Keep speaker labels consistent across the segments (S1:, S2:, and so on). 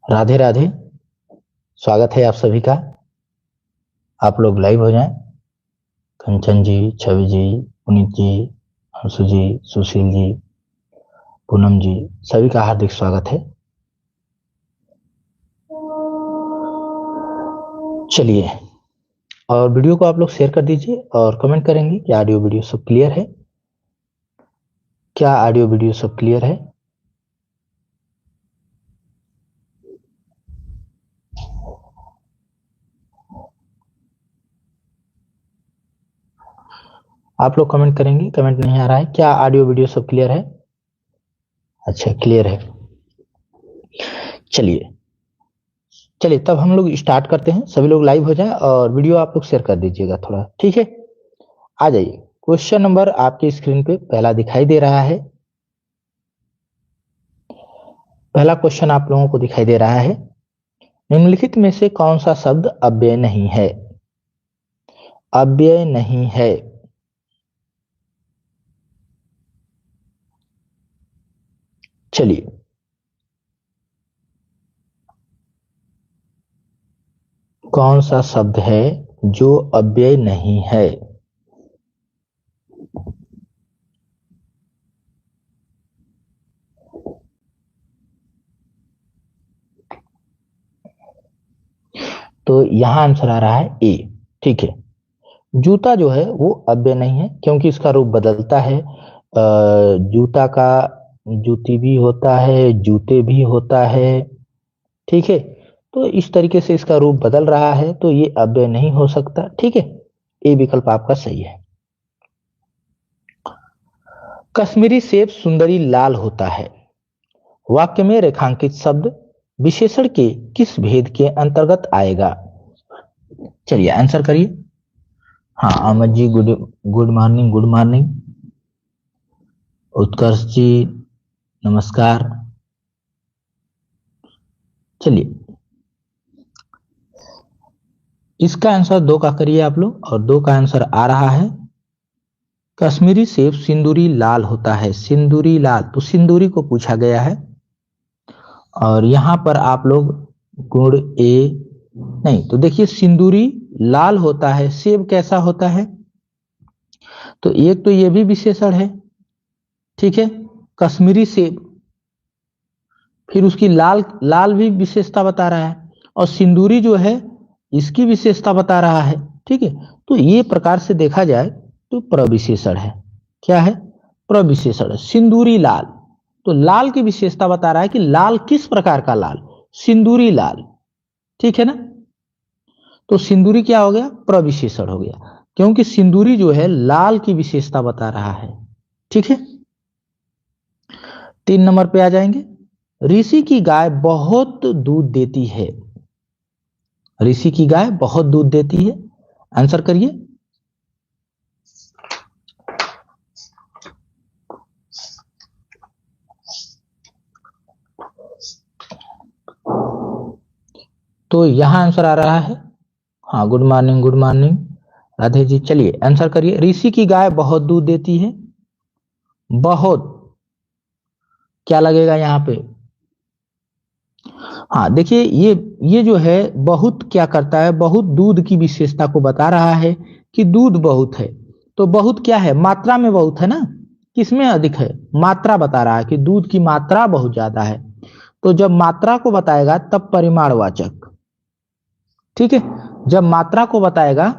S1: राधे राधे। स्वागत है आप सभी का। आप लोग लाइव हो जाएं। कंचन जी, छवि जी, पुनीत जी, अंशु जी, सुशील जी, पूनम जी, सभी का हार्दिक स्वागत है। चलिए, और वीडियो को आप लोग शेयर कर दीजिए और कमेंट करेंगे कि ऑडियो वीडियो सब क्लियर है। क्या ऑडियो वीडियो सब क्लियर है? आप लोग कमेंट करेंगे। कमेंट नहीं आ रहा है। क्या ऑडियो वीडियो सब क्लियर है? अच्छा, क्लियर है। चलिए चलिए, तब हम लोग स्टार्ट करते हैं। सभी लोग लाइव हो जाएं और वीडियो आप लोग शेयर कर दीजिएगा थोड़ा, ठीक है? आ जाइए। क्वेश्चन नंबर आपके स्क्रीन पे पहला दिखाई दे रहा है। पहला क्वेश्चन आप लोगों को दिखाई दे रहा है, निम्नलिखित में से कौन सा शब्द अव्यय नहीं है? अव्यय नहीं है। चलिए, कौन सा शब्द है जो अव्यय नहीं है? तो यहां आंसर आ रहा है ए। ठीक है, जूता जो है वो अव्यय नहीं है क्योंकि इसका रूप बदलता है। जूता का जूती भी होता है, जूते भी होता है। ठीक है, तो इस तरीके से इसका रूप बदल रहा है, तो ये अव्यय नहीं हो सकता। ठीक है, ए विकल्प आपका सही है। कश्मीरी सेब सुंदरी लाल होता है। वाक्य में रेखांकित शब्द विशेषण के किस भेद के अंतर्गत आएगा? चलिए आंसर करिए। हाँ, Ahmad ji, good good morning. Good morning. Utkarsh ji, नमस्कार। चलिए, इसका आंसर दो का करिए आप लोग, और दो का आंसर आ रहा है कश्मीरी सेब सिंदूरी लाल होता है। सिंदूरी लाल, तो सिंदूरी को पूछा गया है। और यहां पर आप लोग गुण ए नहीं, तो देखिए सिंदूरी लाल होता है, सेब कैसा होता है? तो एक तो ये भी विशेषण है। ठीक है, कश्मीरी सेब, फिर उसकी लाल लाल भी विशेषता बता रहा है, और सिंदूरी जो है इसकी विशेषता बता रहा है। ठीक है, तो ये प्रकार से देखा जाए तो प्रविशेषण है। क्या है? प्रविशेषण। सिंदूरी लाल, तो लाल की विशेषता बता रहा है कि लाल किस प्रकार का लाल? सिंदूरी लाल। ठीक है ना? तो सिंदूरी क्या हो गया? प्रविशेषण हो गया, क्योंकि सिंदूरी जो है लाल की विशेषता बता रहा है। ठीक है, 3 नंबर पे आ जाएंगे। ऋषि की गाय बहुत दूध देती है। ऋषि की गाय बहुत दूध देती है। आंसर करिए। तो यहां आंसर आ रहा है, हाँ, good morning. Good morning Radhe ji. चलिए आंसर करिए। ऋषि की गाय बहुत दूध देती है। बहुत, क्या लगेगा यहां पे? हाँ, देखिए ये जो है बहुत क्या करता है? बहुत दूध की विशेषता को बता रहा है कि दूध बहुत है। तो बहुत क्या है? मात्रा में बहुत है ना। किसमें अधिक है? मात्रा बता रहा है कि दूध की मात्रा बहुत ज्यादा है। तो जब मात्रा को बताएगा तब परिमाणवाचक। ठीक है, जब मात्रा को बताएगा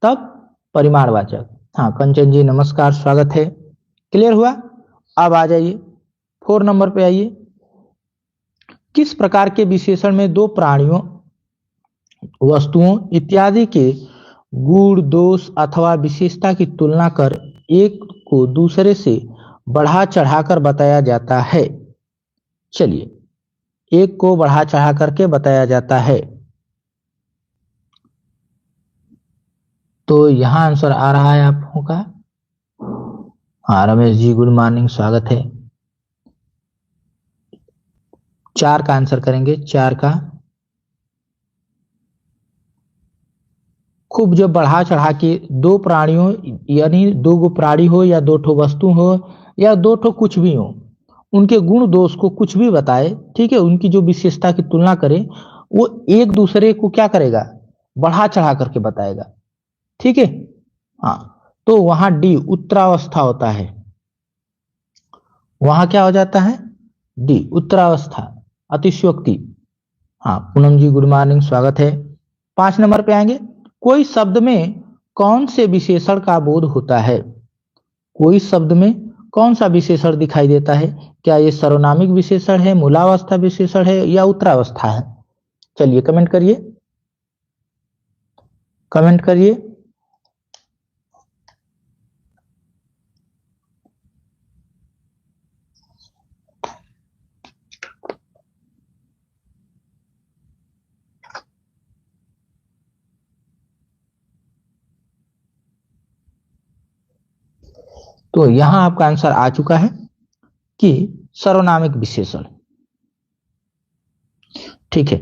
S1: तब परिमाणवाचक। हाँ, कंचन जी नमस्कार, स्वागत है। क्लियर हुआ? अब आ जाइए 4 नंबर पे आइए। किस प्रकार के विशेषण में दो प्राणियों, वस्तुओं इत्यादि के गुण, दोष अथवा विशेषता की तुलना कर एक को दूसरे से बढ़ा चढ़ाकर बताया जाता है? चलिए, एक को बढ़ा चढ़ा करके बताया जाता है। तो यहां आंसर आ रहा है आप लोगों का। हाँ रमेश जी, गुड मॉर्निंग, स्वागत है। 4 का आंसर करेंगे। 4 का खूब जब बढ़ा चढ़ा के दो प्राणियों, यानी दो गो प्राणी हो या दो ठो वस्तु हो या दो ठो कुछ भी हो, उनके गुण दोष को कुछ भी बताए, ठीक है, उनकी जो विशेषता की तुलना करे, वो एक दूसरे को क्या करेगा, बढ़ा चढ़ा करके बताएगा, ठीक है। हाँ, तो वहां डी उत्तरावस्था होता है, वहां क्या हो जाता है, डी उत्तरावस्था, अतिशयोक्ति। हाँ पूनम जी गुड मॉर्निंग, स्वागत है। 5 नंबर पे आएंगे, कोई शब्द में कौन से विशेषण का बोध होता है, कोई शब्द में कौन सा विशेषण दिखाई देता है, क्या ये सर्वनामिक विशेषण है, मूलावस्था विशेषण है, या उत्तरावस्था है। चलिए कमेंट करिए, कमेंट करिए। तो यहां आपका आंसर आ चुका है कि सर्वनामिक विशेषण, ठीक है।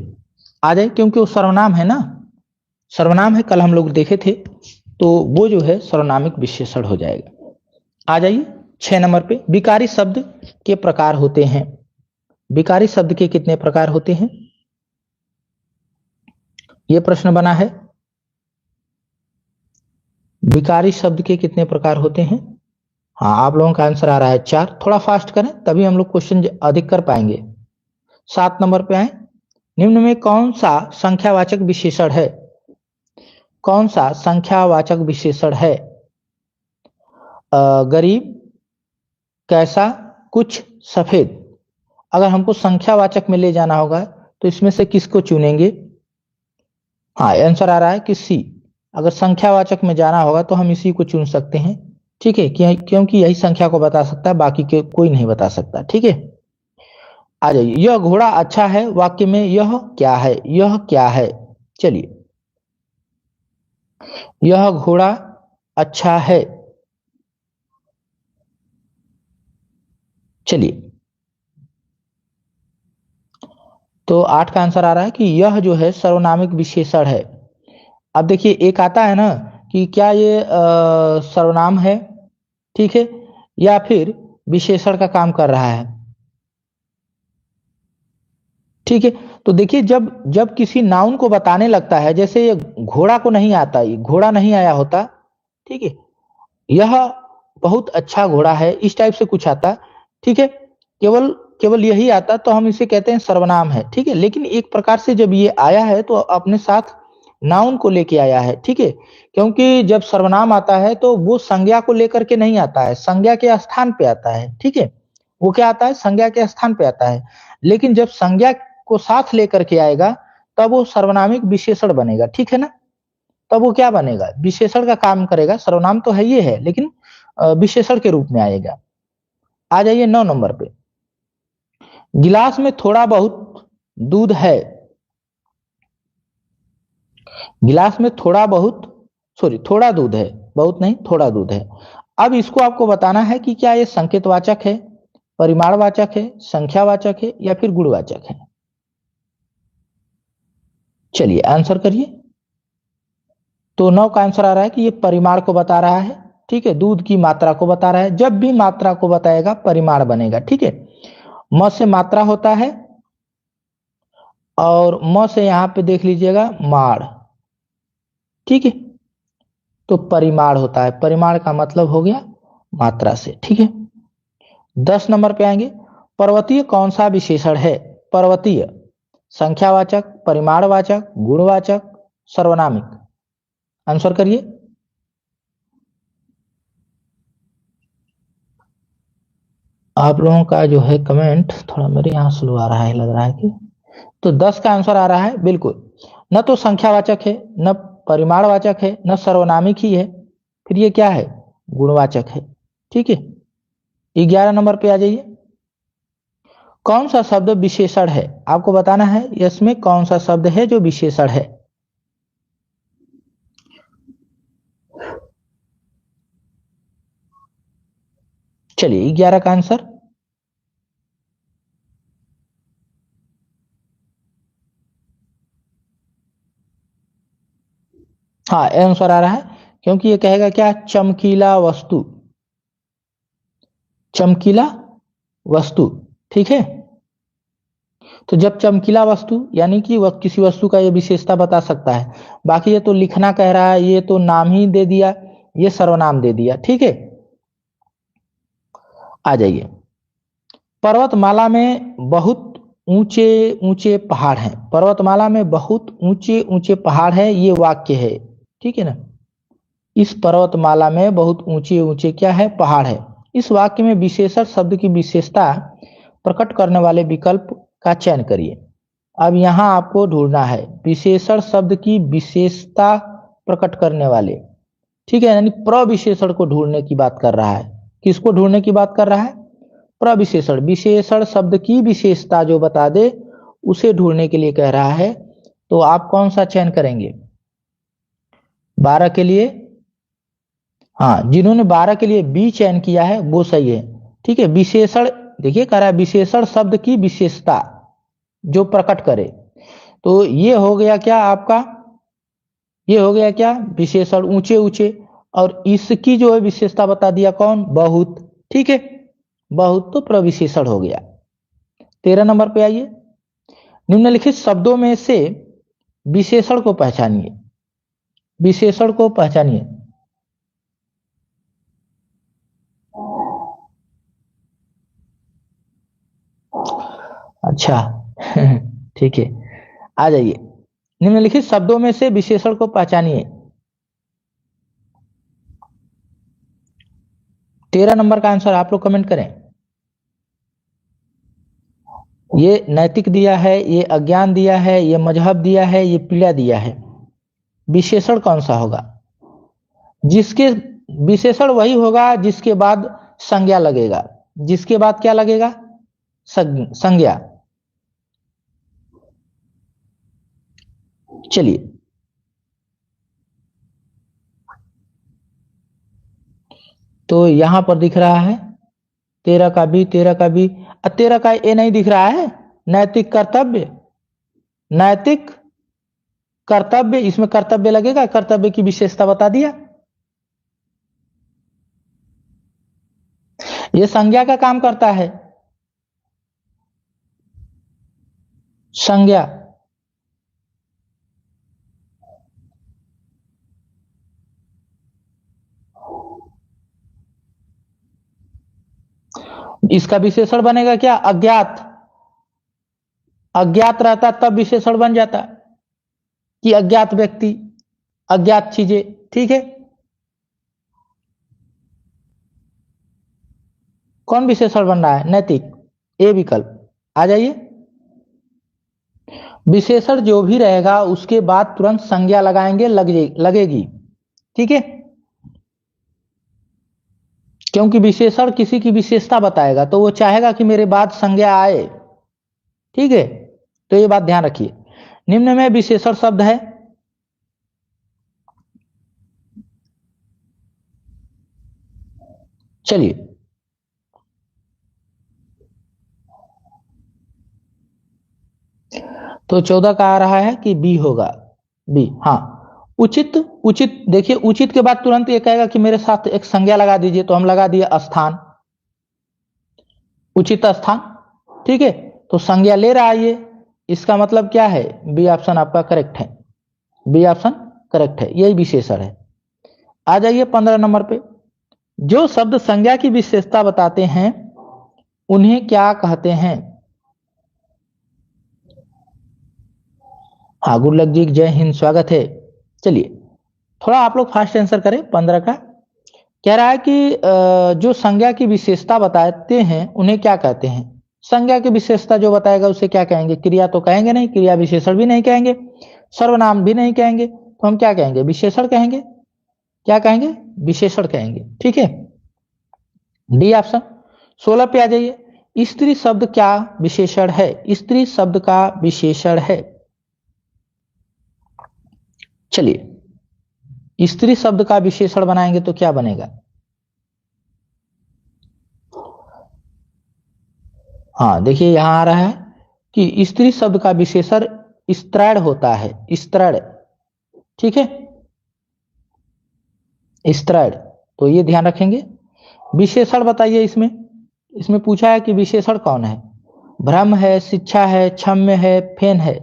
S1: आ जाए, क्योंकि वो सर्वनाम है ना, सर्वनाम है, कल हम लोग देखे थे, तो वो जो है सर्वनामिक विशेषण हो जाएगा। आ जाइए 6 नंबर पे, विकारी शब्द के प्रकार होते हैं, विकारी शब्द के कितने प्रकार होते हैं, यह प्रश्न बना है। विकारी शब्द के कितने प्रकार होते हैं। हाँ आप लोगों का आंसर आ रहा है 4, थोड़ा फास्ट करें तभी हम लोग क्वेश्चन अधिक कर पाएंगे। 7 नंबर पे आए, निम्न में कौन सा संख्यावाचक विशेषण है, कौन सा संख्यावाचक विशेषण है, गरीब, कैसा, कुछ, सफेद। अगर हमको संख्यावाचक में ले जाना होगा तो इसमें से किसको चुनेंगे। हाँ आंसर आ रहा है कि सी, अगर संख्यावाचक में जाना होगा तो हम इसी को चुन सकते हैं, ठीक है, क्योंकि यही संख्या को बता सकता है, बाकी के कोई नहीं बता सकता, ठीक है। आ जाइए, यह घोड़ा अच्छा है, वाक्य में यह क्या है, यह क्या है। चलिए, यह घोड़ा अच्छा है, चलिए, तो 8 का आंसर आ रहा है कि यह जो है सर्वनामिक विशेषण है। अब देखिए एक आता है ना कि क्या ये सर्वनाम है, ठीक है, या फिर विशेषण का काम कर रहा है, ठीक है। तो देखिए जब जब किसी नाउन को बताने लगता है, जैसे ये घोड़ा को नहीं आता, ये घोड़ा नहीं आया होता, ठीक है, यह बहुत अच्छा घोड़ा है, इस टाइप से कुछ आता, ठीक है, केवल केवल यही आता तो हम इसे कहते हैं सर्वनाम है, ठीक है। लेकिन एक प्रकार से जब ये आया है तो अपने साथ नाउन को लेके आया है, ठीक है, क्योंकि जब सर्वनाम आता है तो वो संज्ञा को लेकर के नहीं आता है, संज्ञा के स्थान पे आता है, ठीक है, वो क्या आता है, संज्ञा के स्थान पे आता है। लेकिन जब संज्ञा को साथ लेकर के आएगा तब वो सर्वनामिक विशेषण बनेगा, ठीक है ना, तब वो क्या बनेगा, विशेषण का काम करेगा, सर्वनाम तो है ये है लेकिन विशेषण के रूप में आएगा। आ जाइए 9 नंबर पे, गिलास में थोड़ा बहुत दूध है, गिलास में थोड़ा बहुत, सॉरी थोड़ा दूध है, बहुत नहीं थोड़ा दूध है। अब इसको आपको बताना है कि क्या ये संकेतवाचक है, परिमाणवाचक है, संख्यावाचक है, या फिर गुणवाचक है। चलिए आंसर करिए। तो 9 का आंसर आ रहा है कि ये परिमाण को बता रहा है, ठीक है, दूध की मात्रा को बता रहा है, जब भी मात्रा को बताएगा परिमाण बनेगा, ठीक है। म से मात्रा होता है और म से यहां पे देख लीजिएगा माड़, ठीक है, तो परिमाण होता है, परिमाण का मतलब हो गया मात्रा से, ठीक है। 10 नंबर पे आएंगे, पर्वतीय कौन सा विशेषण है, पर्वतीय, संख्यावाचक, परिमाणवाचक, गुणवाचक, सर्वनामिक। आंसर करिए। आप लोगों का जो है कमेंट थोड़ा मेरे यहाँ स्लो आ रहा है, लग रहा है कि, तो 10 का आंसर आ रहा है बिल्कुल, न तो संख्यावाचक है, न परिमाणवाचक है, न सर्वनामिक ही है, फिर ये क्या है, गुणवाचक है, ठीक है। 11 नंबर पे आ जाइए, कौन सा शब्द विशेषण है, आपको बताना है इसमें कौन सा शब्द है जो विशेषण है। चलिए 11 का आंसर, हाँ आंसर आ रहा है, क्योंकि ये कहेगा क्या, चमकीला वस्तु, चमकीला वस्तु, ठीक है। तो जब चमकीला वस्तु यानी कि वह किसी वस्तु का ये विशेषता बता सकता है। बाकी ये तो लिखना कह रहा है, ये तो नाम ही दे दिया, ये सर्वनाम दे दिया, ठीक है। आ जाइए, पर्वतमाला में बहुत ऊंचे ऊंचे पहाड़ हैं। पर्वतमाला में बहुत ऊंचे ऊंचे पहाड़ है, ये वाक्य है, ठीक है ना। इस पर्वतमाला में बहुत ऊंचे ऊंचे क्या है, पहाड़ है। इस वाक्य में विशेषण शब्द की विशेषता प्रकट करने वाले विकल्प का चयन करिए। अब यहां आपको ढूंढना है विशेषण शब्द की विशेषता प्रकट करने वाले, ठीक है, यानी प्रविशेषण को ढूंढने की बात कर रहा है। किसको ढूंढने की बात कर रहा है? प्रविशेषण। विशेषण शब्द की विशेषता जो बता दे उसे ढूंढने के लिए कह रहा है। तो आप कौन सा चयन करेंगे? 12 के लिए, हाँ, जिन्होंने 12 के लिए बी चयन किया है वो सही है, ठीक है। विशेषण, देखिए कह रहा है विशेषण शब्द की विशेषता जो प्रकट करे। तो ये हो गया क्या आपका, ये हो गया क्या, विशेषण ऊंचे ऊंचे, और इसकी जो है विशेषता बता दिया कौन, बहुत, ठीक है। बहुत तो प्रविशेषण हो गया। 13 नंबर पे आइए, निम्नलिखित शब्दों में से विशेषण को पहचानिए। विशेषण को पहचानिए। अच्छा ठीक है, आ जाइए, निम्नलिखित शब्दों में से विशेषण को पहचानिए। 13 नंबर का आंसर आप लोग कमेंट करें। ये नैतिक दिया है, ये अज्ञान दिया है, ये मजहब दिया है, ये पीड़ा दिया है। विशेषण कौन सा होगा? जिसके विशेषण वही होगा जिसके बाद संज्ञा लगेगा। जिसके बाद क्या लगेगा? संज्ञा। चलिए, तो यहां पर दिख रहा है 13 का बी, 13 का बी, 13 का ए नहीं दिख रहा है। नैतिक कर्तव्य, नैतिक कर्तव्य, इसमें कर्तव्य लगेगा, कर्तव्य की विशेषता बता दिया। ये संज्ञा का काम करता है, संज्ञा। इसका विशेषण बनेगा क्या? अज्ञात। अज्ञात रहता तब विशेषण बन जाता कि अज्ञात व्यक्ति, अज्ञात चीजें, ठीक है। कौन विशेषण बन रहा है? नैतिक, ए विकल्प। आ जाइए, विशेषण जो भी रहेगा उसके बाद तुरंत संज्ञा लगाएंगे, लगेगी, ठीक है। क्योंकि विशेषण किसी की विशेषता बताएगा तो वो चाहेगा कि मेरे बाद संज्ञा आए, ठीक है। तो ये बात ध्यान रखिए। निम्न में विशेषण शब्द है, चलिए, तो 14 का आ रहा है कि बी होगा, बी, हाँ। उचित, उचित देखिए, उचित के बाद तुरंत ये कहेगा कि मेरे साथ एक संज्ञा लगा दीजिए, तो हम लगा दिए स्थान, उचित स्थान, ठीक है। तो संज्ञा ले रहा है ये, इसका मतलब क्या है? बी ऑप्शन आपका करेक्ट है, बी ऑप्शन करेक्ट है, यही विशेषण है। आ जाइए 15 नंबर पे, जो शब्द संज्ञा की विशेषता बताते हैं उन्हें क्या कहते हैं? हाँ, गुड लक जी, जय हिंद, स्वागत है। चलिए, थोड़ा आप लोग फास्ट आंसर करें। 15 का कह रहा है कि जो संज्ञा की विशेषता बताते हैं उन्हें क्या कहते हैं? संज्ञा की विशेषता जो बताएगा उसे क्या कहेंगे? क्रिया तो कहेंगे नहीं, क्रिया विशेषण भी नहीं कहेंगे, सर्वनाम भी नहीं कहेंगे, तो हम क्या कहेंगे? विशेषण कहेंगे। क्या कहेंगे? विशेषण कहेंगे, ठीक है। D option. 16 पे आ जाइए, स्त्री शब्द क्या विशेषण है? स्त्री शब्द का विशेषण है, चलिए, स्त्री शब्द का विशेषण बनाएंगे तो क्या बनेगा? हाँ, देखिए यहां आ रहा है कि स्त्री शब्द का विशेषण स्त्रैण होता है, स्त्रैण, ठीक है, स्त्रैण। तो ये ध्यान रखेंगे। विशेषण बताइए इसमें, इसमें पूछा है कि विशेषण कौन है, भ्रम है, शिक्षा है, क्षम्य है, फेन है।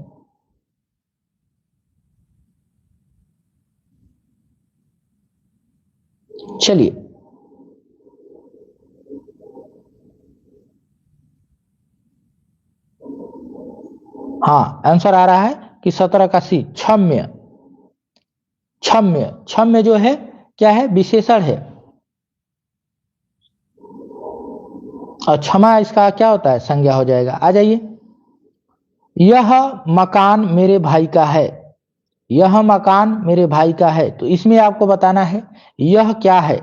S1: चलिए, हाँ आंसर आ रहा है कि 17 का सी, क्षम्य। क्षम्य, क्षम्य जो है क्या है, विशेषण है। और क्षमा इसका क्या होता है, संज्ञा हो जाएगा। आ जाइए, यह मकान मेरे भाई का है, यह मकान मेरे भाई का है, तो इसमें आपको बताना है यह क्या है।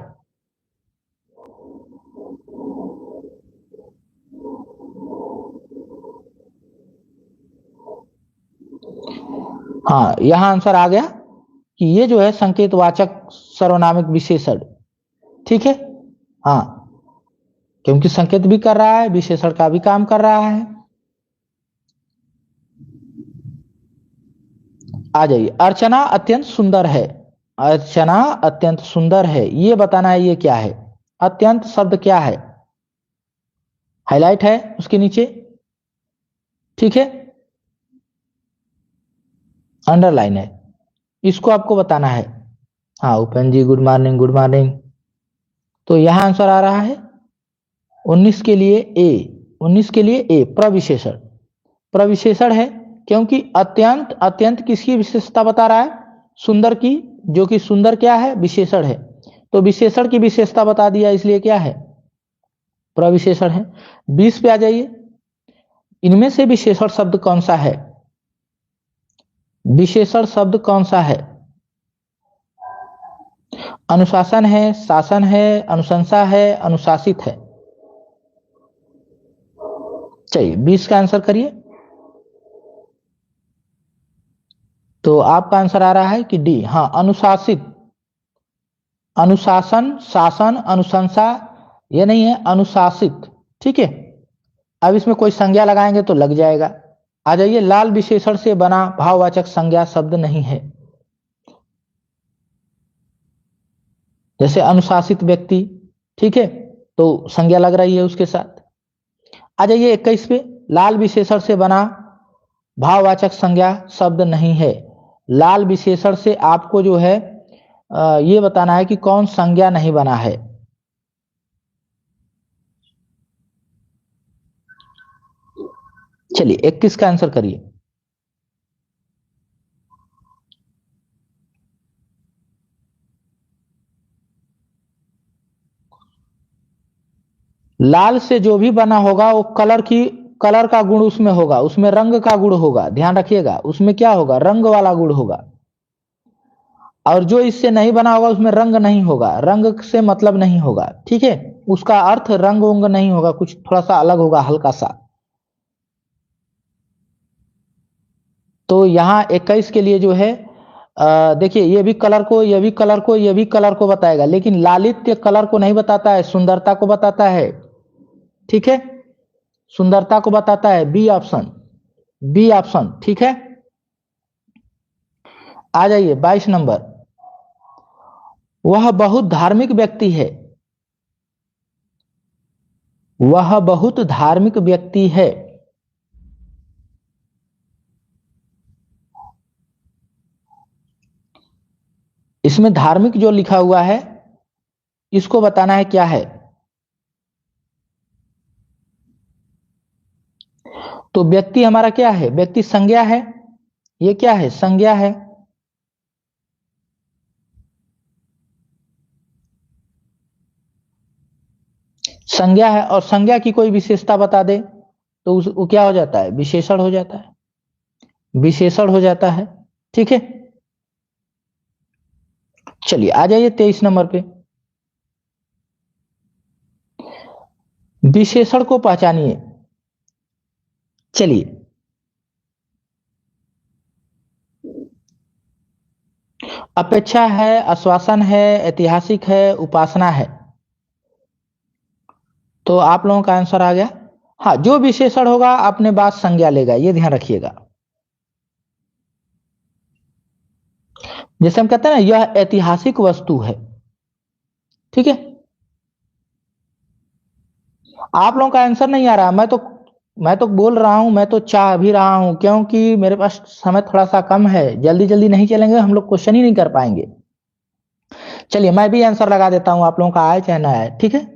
S1: हाँ, यहां आंसर आ गया कि ये जो है संकेतवाचक सर्वनामिक विशेषण, ठीक है। हाँ, क्योंकि संकेत भी कर रहा है, विशेषण का भी काम कर रहा है। आ जाइए, अर्चना अत्यंत सुंदर है, अर्चना अत्यंत सुंदर है, ये बताना है ये क्या है। अत्यंत शब्द क्या है, हाईलाइट है उसके नीचे, ठीक है, अंडरलाइन है, इसको आपको बताना है। हाँ उपेन जी, गुड मॉर्निंग, गुड मॉर्निंग। तो यहां आंसर आ रहा है 19 के लिए ए, 19 के लिए ए, प्रविशेषण। प्रविशेषण है क्योंकि अत्यंत, अत्यंत किसकी विशेषता बता रहा है, सुंदर की, जो कि सुंदर क्या है, विशेषण है। तो विशेषण की विशेषता बता दिया, इसलिए क्या है, प्रविशेषण है। 20 पे आ जाइए, इनमें से विशेषण शब्द कौन सा है, विशेषण शब्द कौन सा है। अनुशासन है, शासन है, अनुशंसा है, अनुशासित है। चलिए 20 का आंसर करिए। तो आपका आंसर आ रहा है कि डी, हाँ अनुशासित। अनुशासन, शासन, अनुशंसा, ये नहीं है, अनुशासित, ठीक है। अब इसमें कोई संज्ञा लगाएंगे तो लग जाएगा। आ जाइए, लाल विशेषण से बना भाववाचक संज्ञा शब्द नहीं है। जैसे अनुशासित व्यक्ति, ठीक है, तो संज्ञा लग रही है उसके साथ। आ जाइए 21 पे, लाल विशेषण से बना भाववाचक संज्ञा शब्द नहीं है। लाल विशेषण से आपको जो है ये बताना है कि कौन संज्ञा नहीं बना है। चलिए 21 का आंसर करिए। लाल से जो भी बना होगा वो कलर की, कलर का गुण उसमें होगा, उसमें रंग का गुण होगा, ध्यान रखिएगा, उसमें क्या होगा, रंग वाला गुण होगा। और जो इससे नहीं बना होगा उसमें रंग नहीं होगा, रंग से मतलब नहीं होगा, ठीक है, उसका अर्थ रंग उंग नहीं होगा, कुछ थोड़ा सा अलग होगा, हल्का सा। तो यहाँ 21 के लिए जो है देखिए, ये भी कलर को, ये भी कलर को, ये भी कलर को बताएगा, लेकिन लालित्य कलर को नहीं बताता है, सुंदरता को बताता है, ठीक है, सुंदरता को बताता है। बी ऑप्शन, बी ऑप्शन, ठीक है। आ जाइए 22 नंबर, वह बहुत धार्मिक व्यक्ति है, वह बहुत धार्मिक व्यक्ति है। इसमें धार्मिक जो लिखा हुआ है इसको बताना है क्या है। तो व्यक्ति हमारा क्या है, व्यक्ति संज्ञा है, ये क्या है, संज्ञा है। संज्ञा है, और संज्ञा की कोई विशेषता बता दे तो वो क्या हो जाता है, विशेषण हो जाता है, विशेषण हो जाता है, ठीक है। चलिए आ जाइए 23 नंबर पे, विशेषण को पहचानिए। चलिए, अपेक्षा है, आश्वासन है, ऐतिहासिक है, उपासना है। तो आप लोगों का आंसर आ गया। हाँ, जो विशेषण होगा अपने बाद संज्ञा लेगा, ये ध्यान रखिएगा। जैसे हम कहते हैं ना, यह ऐतिहासिक वस्तु है, ठीक है। आप लोगों का आंसर नहीं आ रहा, मैं तो बोल रहा हूं, मैं तो चाह भी रहा हूं, क्योंकि मेरे पास समय थोड़ा सा कम है, जल्दी जल्दी नहीं चलेंगे हम लोग, क्वेश्चन ही नहीं कर पाएंगे। चलिए मैं भी आंसर लगा देता हूं, आप लोगों का आए चाहे ना आए, ठीक है।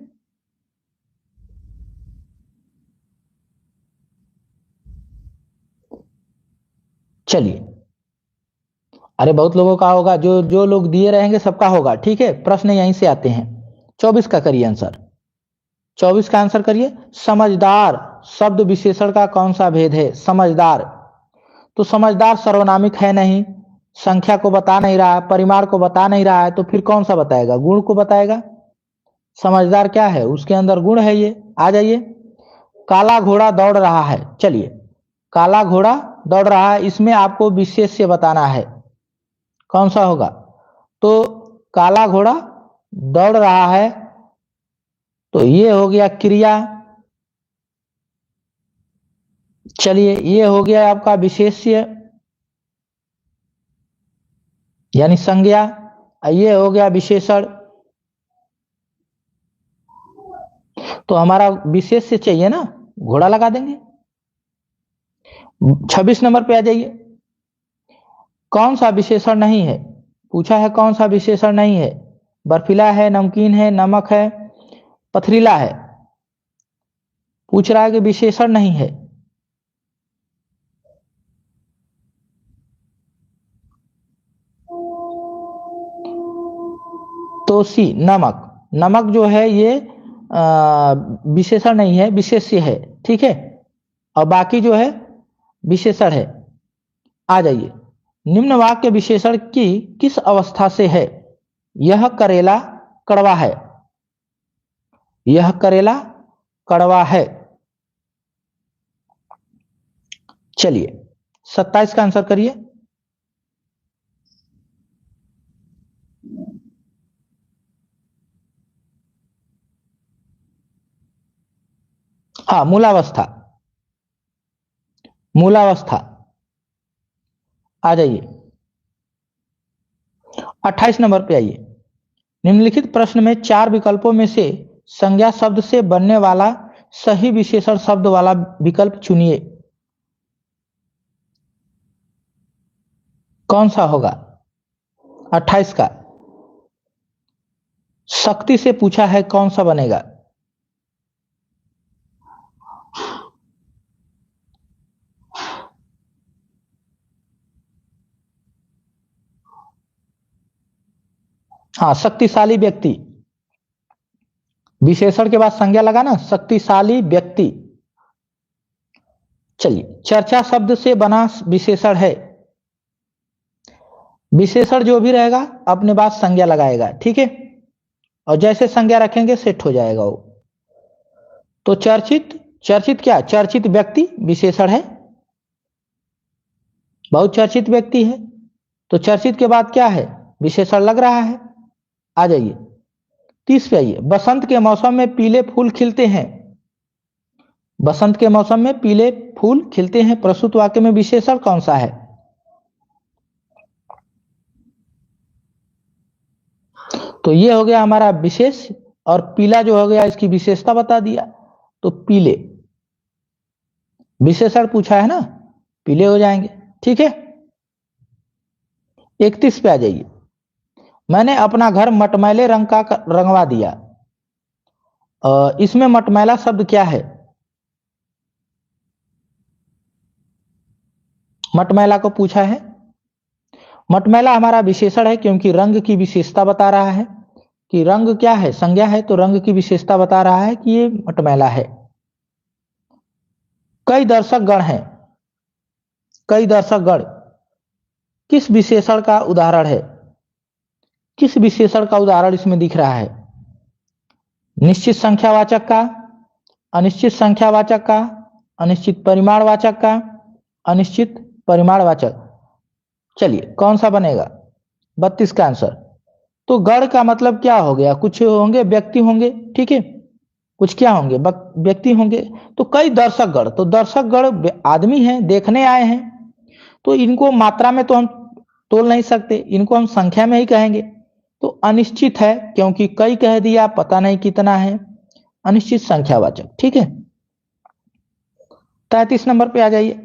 S1: चलिए, अरे बहुत लोगों का होगा, जो जो लोग दिए रहेंगे सबका होगा, ठीक है। प्रश्न यहीं से आते हैं। 24 का करिए आंसर। 24 का आंसर करिए। समझदार शब्द विशेषण का कौन सा भेद है? समझदार, तो समझदार सर्वनामिक है नहीं, संख्या को बता नहीं रहा है, परिमाण को बता नहीं रहा है, तो फिर कौन सा बताएगा? गुण को बताएगा। समझदार क्या है? उसके अंदर गुण है ये। आ जाइए। काला घोड़ा दौड़ रहा है, चलिए, काला घोड़ा दौड़ रहा है, इसमें आपको विशेष्य बताना है, कौन सा होगा? तो काला घोड़ा दौड़ रहा है, तो ये हो गया क्रिया। चलिए, ये हो गया आपका विशेष्य यानी संज्ञा, ये हो गया विशेषण। तो हमारा विशेष्य चाहिए ना, घोड़ा लगा देंगे। 26 नंबर पे आ जाइए। कौन सा विशेषण नहीं है? पूछा है कौन सा विशेषण नहीं है। बर्फीला है, नमकीन है, नमक है, पथरीला है। पूछ रहा है कि विशेषण नहीं है। तो सी, नमक। नमक जो है ये विशेषण नहीं है, विशेष्य है, ठीक है। और बाकी जो है विशेषण है। आ जाइए। निम्न वाक्य विशेषण की किस अवस्था से है? यह करेला कड़वा है, यह करेला कड़वा है। चलिए 27 का आंसर करिए। हाँ, मूलावस्था, मूलावस्था। आ जाइए 28 नंबर पे आइए। निम्नलिखित प्रश्न में चार विकल्पों में से संज्ञा शब्द से बनने वाला सही विशेषण शब्द वाला विकल्प चुनिए, कौन सा होगा? 28 का शक्ति से पूछा है, कौन सा बनेगा? हाँ, शक्तिशाली व्यक्ति। विशेषण के बाद संज्ञा लगाना, शक्तिशाली व्यक्ति। चलिए, चर्चा शब्द से बना विशेषण है। विशेषण जो भी रहेगा अपने बाद संज्ञा लगाएगा, ठीक है। और जैसे संज्ञा रखेंगे सेट हो जाएगा वो। तो चर्चित, चर्चित क्या? चर्चित व्यक्ति विशेषण है, बहुत चर्चित व्यक्ति है। तो चर्चित के बाद क्या है? विशेषण लग रहा है। आ जाइए 30 पे आइए। बसंत के मौसम में पीले फूल खिलते हैं, बसंत के मौसम में पीले फूल खिलते हैं, प्रस्तुत वाक्य में विशेषण कौन सा है? तो ये हो गया हमारा विशेष, और पीला जो हो गया इसकी विशेषता बता दिया। तो पीले विशेषण पूछा है ना, पीले हो जाएंगे, ठीक है। 31 पे आ जाइए। मैंने अपना घर मटमैले रंग का रंगवा दिया। इसमें मटमैला शब्द क्या है? मटमैला को पूछा है। मटमैला हमारा विशेषण है, क्योंकि रंग की विशेषता बता रहा है कि रंग क्या है, संज्ञा है, तो रंग की विशेषता बता रहा है कि ये मटमैला है। कई दर्शक गण हैं, कई दर्शक गण किस विशेषण का उदाहरण है? किस विशेषण का उदाहरण इसमें दिख रहा है? निश्चित संख्यावाचक का, अनिश्चित संख्यावाचक का, अनिश्चित परिमाणवाचक का, अनिश्चित परिमाणवाचक। चलिए कौन सा बनेगा? 32 का आंसर। तो गण का मतलब क्या हो गया? कुछ होंगे व्यक्ति होंगे, ठीक है, कुछ क्या होंगे? व्यक्ति होंगे। तो कई दर्शक गण, तो दर्शक गण आदमी हैं, देखने आए हैं, तो इनको मात्रा में तो हम तोल नहीं सकते, इनको हम संख्या में ही कहेंगे। तो अनिश्चित है, क्योंकि कई कह दिया, पता नहीं कितना है, अनिश्चित संख्यावाचक। ठीक है, 33 नंबर पे आ जाइए।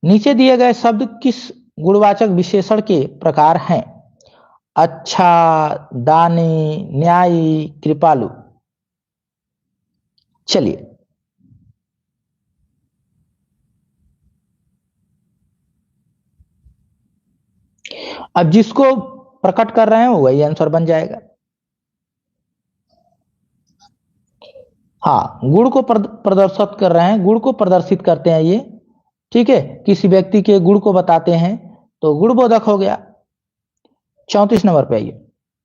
S1: नीचे दिए गए शब्द किस गुणवाचक विशेषण के प्रकार हैं? अच्छा, दानी, न्यायी, कृपालु। चलिए, अब जिसको प्रकट कर रहे हैं वही आंसर बन जाएगा। हाँ, गुण को प्रदर्शित कर रहे हैं, गुण को प्रदर्शित करते हैं ये। ठीक है, किसी व्यक्ति के गुण को बताते हैं तो गुणबोधक हो गया। 34 नंबर पे आइए।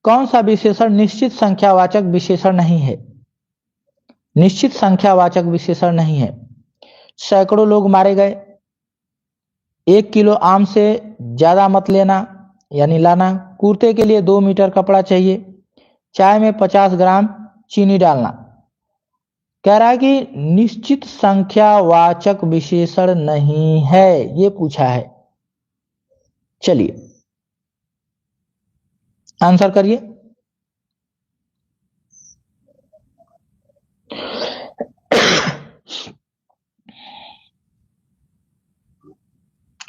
S1: कौन सा विशेषण निश्चित संख्यावाचक विशेषण नहीं है? निश्चित संख्यावाचक विशेषण नहीं है। सैकड़ों लोग मारे गए, 1 किलो आम से ज्यादा मत लेना यानी लाना, कुर्ते के लिए 2 मीटर कपड़ा चाहिए, चाय में 50 ग्राम चीनी डालना। कह रहा है कि निश्चित संख्यावाचक विशेषण नहीं है, ये पूछा है। चलिए आंसर करिए।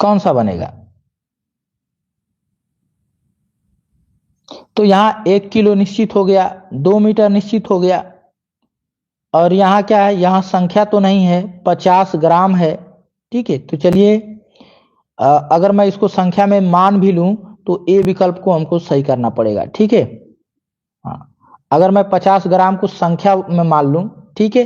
S1: कौन सा बनेगा? तो यहां 1 किलो निश्चित हो गया, 2 मीटर निश्चित हो गया, और यहां क्या है, यहां संख्या तो नहीं है, 50 ग्राम है। ठीक है, तो चलिए अगर मैं इसको संख्या में मान भी लूं तो ए विकल्प को हमको सही करना पड़ेगा। ठीक है, हाँ, अगर मैं 50 ग्राम को संख्या में मान लूं, ठीक है,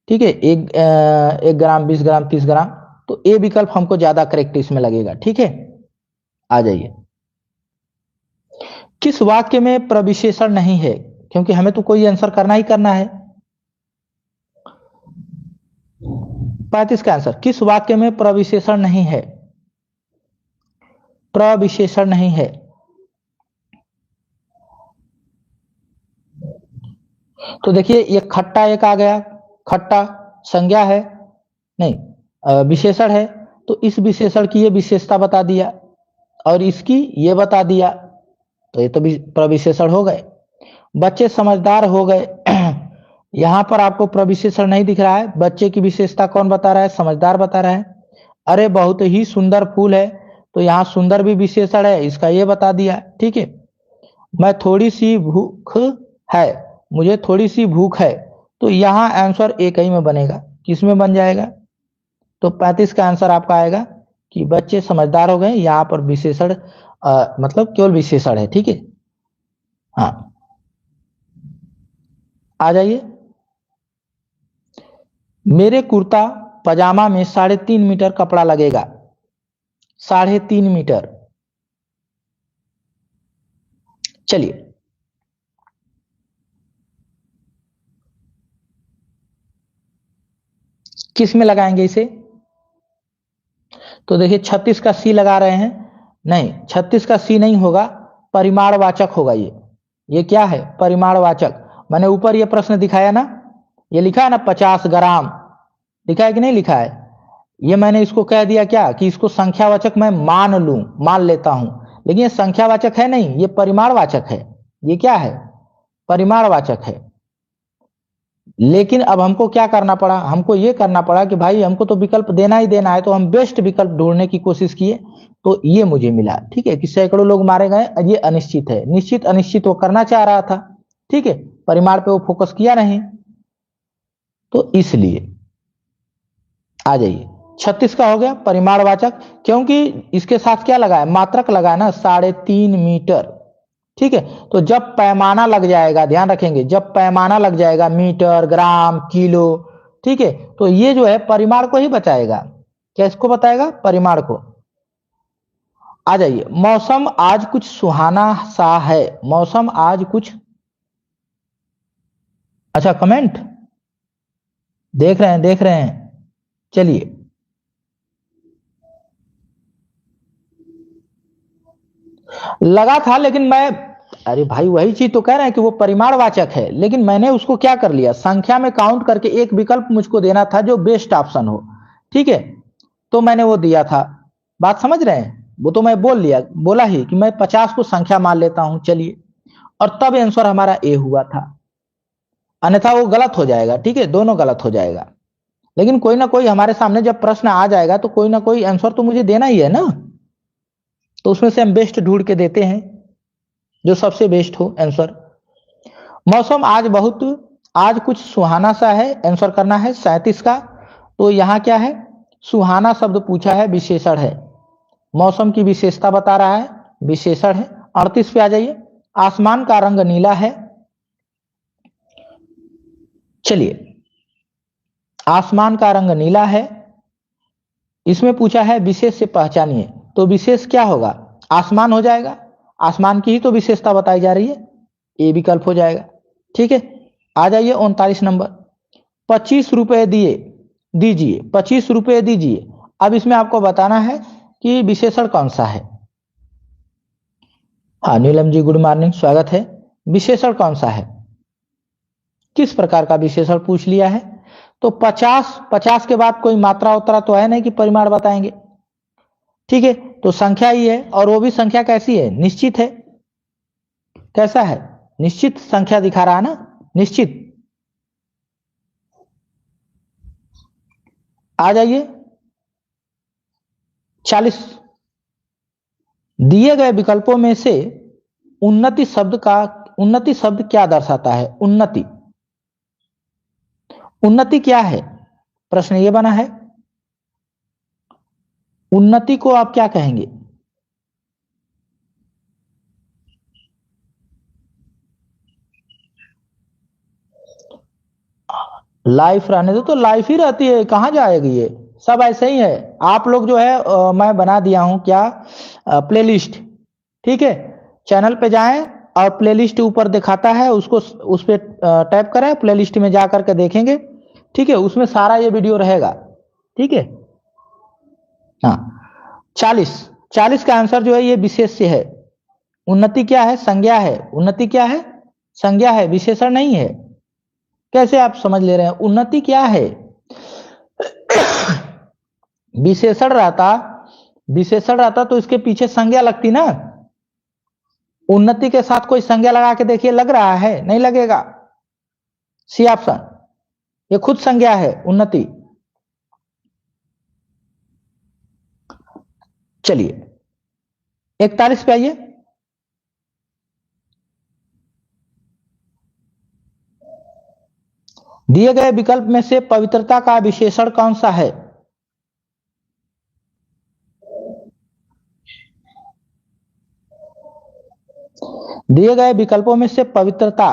S1: ठीक है, 1 ग्राम, 20 ग्राम, 30 ग्राम, तो ए विकल्प हमको ज्यादा करेक्ट इसमें लगेगा। ठीक है, आ जाइए। किस वाक्य में प्रविशेषण नहीं है? क्योंकि हमें तो कोई आंसर करना ही करना है। 35 का आंसर, किस वाक्य में प्रविशेषण नहीं है? प्रविशेषण नहीं है। तो देखिए, ये खट्टा एक आ गया, खट्टा संज्ञा है, नहीं विशेषण है, तो इस विशेषण की ये विशेषता बता दिया और इसकी ये बता दिया, तो ये तो प्रविशेषण हो गए। बच्चे समझदार हो गए। यहां पर आपको प्रविशेषण नहीं दिख रहा है, बच्चे की विशेषता कौन बता रहा है? समझदार बता रहा है। अरे बहुत ही सुंदर फूल है, तो यहां सुंदर भी विशेषण है, इसका ये बता दिया। ठीक है, मैं थोड़ी सी भूख है, मुझे थोड़ी सी भूख है, तो यहां आंसर एक ही में बनेगा। किसमें बन जाएगा? तो 35 का आंसर आपका आएगा कि बच्चे समझदार हो गए, यहां पर विशेषण मतलब केवल विशेषण है। ठीक है, हाँ, आ जाइए। मेरे कुर्ता पजामा में 3.5 मीटर कपड़ा लगेगा। 3.5 मीटर। चलिए, किस में लगाएंगे इसे? तो देखिए 36 का सी लगा रहे हैं, नहीं 36 का सी नहीं होगा, परिमाणवाचक होगा। ये क्या है? परिमाणवाचक। मैंने ऊपर ये प्रश्न दिखाया ना, ये लिखा है ना 50 ग्राम, लिखा है कि नहीं लिखा है? ये मैंने इसको कह दिया क्या कि इसको संख्यावाचक मैं मान लूं, मान लेता हूं, लेकिन ये संख्यावाचक है नहीं, ये परिमाणवाचक है। ये क्या है? परिमाणवाचक है। लेकिन अब हमको क्या करना पड़ा? हमको ये करना पड़ा कि भाई हमको तो विकल्प देना ही देना है, तो हम बेस्ट विकल्प ढूंढने की कोशिश किए, तो ये मुझे मिला। ठीक है, कि सैकड़ों लोग मारे गए, ये अनिश्चित है। निश्चित अनिश्चित वो करना चाह रहा था, ठीक है, परिमाण पे वो फोकस किया नहीं, तो इसलिए आ जाइए। 36 का हो गया परिमाणवाचक, क्योंकि इसके साथ क्या लगा है? मात्रक लगा है ना, 3.5 मीटर। ठीक है, तो जब पैमाना लग जाएगा, ध्यान रखेंगे, जब पैमाना लग जाएगा, मीटर, ग्राम, किलो, ठीक है, तो ये जो है परिमाण को ही बताएगा। क्या इसको बताएगा? परिमाण को। आ जाइए। मौसम आज कुछ सुहाना सा है। मौसम आज कुछ, अच्छा कमेंट देख रहे हैं, देख रहे हैं। चलिए, लगा था लेकिन मैं, अरे भाई वही चीज तो कह रहे हैं कि वो परिमाणवाचक है, लेकिन मैंने उसको क्या कर लिया, संख्या में काउंट करके एक विकल्प मुझको देना था जो बेस्ट ऑप्शन हो। ठीक है, तो मैंने वो दिया था। बात समझ रहे हैं? वो तो मैं बोल लिया, बोला ही कि मैं 50 को संख्या मान लेता हूं। चलिए, और तब आंसर हमारा ए हुआ था। अन्यथा वो गलत हो जाएगा। ठीक है, दोनों गलत हो जाएगा। लेकिन कोई ना कोई हमारे सामने जब प्रश्न आ जाएगा तो कोई ना कोई आंसर तो मुझे देना ही है ना, तो उसमें से हम बेस्ट ढूंढ के देते हैं, जो सबसे बेस्ट हो आंसर। मौसम आज कुछ सुहाना सा है, आंसर करना है 37 का। तो यहाँ क्या है, सुहाना शब्द पूछा है, विशेषण है, मौसम की विशेषता बता रहा है, विशेषण है। 38 पे आ जाइए, आसमान का रंग नीला है। चलिए, आसमान का रंग नीला है, इसमें पूछा है विशेष से पहचानिए, तो विशेष क्या होगा, आसमान हो जाएगा, आसमान की ही तो विशेषता बताई जा रही है, ए विकल्प हो जाएगा। ठीक है, आ जाइए 39 नंबर, 25 रुपए दीजिए, 25 रुपए दीजिए। अब इसमें आपको बताना है कि विशेषण कौन सा है। हाँ नीलम जी, गुड मॉर्निंग, स्वागत है। विशेषण कौन सा है, किस प्रकार का विशेषण पूछ लिया है। तो 50 के बाद कोई मात्रा उतरा तो है नहीं कि परिमाण बताएंगे। ठीक है, तो संख्या ही है, और वो भी संख्या कैसी है, निश्चित है। कैसा है, निश्चित संख्या दिखा रहा है ना, निश्चित। आ जाइए 40, दिए गए विकल्पों में से उन्नति शब्द क्या दर्शाता है। उन्नति क्या है, प्रश्न ये बना है, उन्नति को आप क्या कहेंगे। लाइफ रहने दो, तो लाइफ ही रहती है, कहां जाएगी, ये सब ऐसे ही है। आप लोग जो है मैं बना दिया हूं क्या, प्लेलिस्ट। ठीक है, चैनल पे जाएं और प्लेलिस्ट ऊपर दिखाता है, उसको उस पे टैप करें, प्लेलिस्ट में जा करके देखेंगे। ठीक है, उसमें सारा ये वीडियो रहेगा। ठीक है, हाँ 40 का आंसर जो है ये विशेष्य है। उन्नति क्या है, संज्ञा है। उन्नति क्या है, संज्ञा है, विशेषण नहीं है। कैसे आप समझ ले रहे हैं, उन्नति क्या है, विशेषण रहता तो इसके पीछे संज्ञा लगती ना। उन्नति के साथ कोई संज्ञा लगा के देखिए, लग रहा है, नहीं लगेगा। सी ऑप्शन, ये खुद संज्ञा है उन्नति। चलिए 41 पे आइए, दिए गए विकल्प में से पवित्रता का विशेषण कौन सा है। दिए गए विकल्पों में से पवित्रता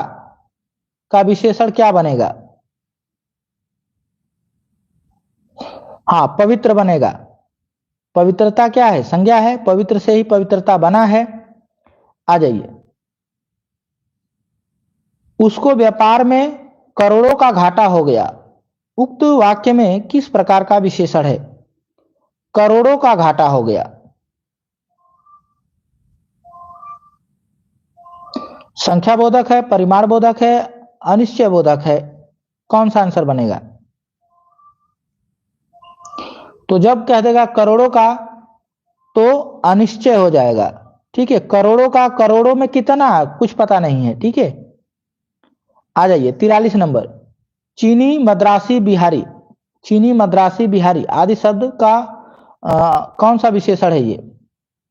S1: का विशेषण क्या बनेगा। हाँ पवित्र बनेगा। पवित्रता क्या है, संज्ञा है, पवित्र से ही पवित्रता बना है। आ जाइए, उसको व्यापार में करोड़ों का घाटा हो गया, उक्त वाक्य में किस प्रकार का विशेषण है। करोड़ों का घाटा हो गया, संख्या बोधक है, परिमाण बोधक है, अनिश्चय बोधक है, कौन सा आंसर बनेगा। तो जब कह देगा करोड़ों का तो अनिश्चय हो जाएगा। ठीक है, करोड़ों का, करोड़ों में कितना कुछ पता नहीं है। ठीक है, आ जाइए 43 नंबर, चीनी मद्रासी बिहारी आदि शब्द का कौन सा विशेषण है ये।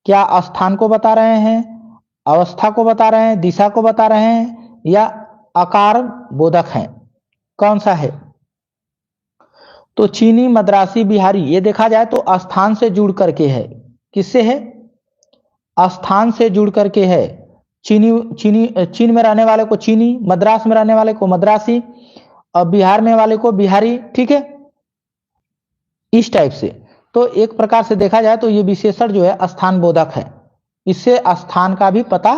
S1: क्या स्थान को बता रहे हैं, अवस्था को बता रहे हैं, दिशा को बता रहे हैं, या आकार बोधक हैं, कौन सा है। तो चीनी मद्रासी बिहारी, ये देखा जाए तो स्थान से जुड़ करके है। किससे है, स्थान से जुड़ करके है। चीन में रहने वाले को चीनी, मद्रास में रहने वाले को मद्रासी, और बिहार में वाले को बिहारी। ठीक है, इस टाइप से। तो एक प्रकार से देखा जाए तो ये विशेषण जो है स्थान बोधक है, इससे स्थान का भी पता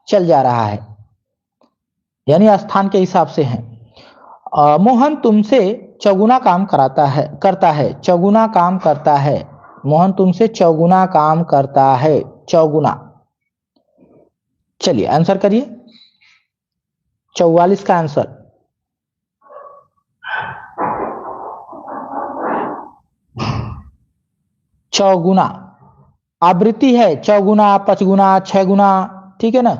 S1: चल जा रहा है, यानी स्थान के हिसाब से है। मोहन तुमसे चौगुना काम करता है, चौगुना काम करता है, मोहन तुमसे चौगुना काम करता है, चौगुना। चलिए आंसर करिए, 44 का आंसर। चौगुना आवृत्ति है, चौगुना, पचगुना, छह गुना। ठीक है ना,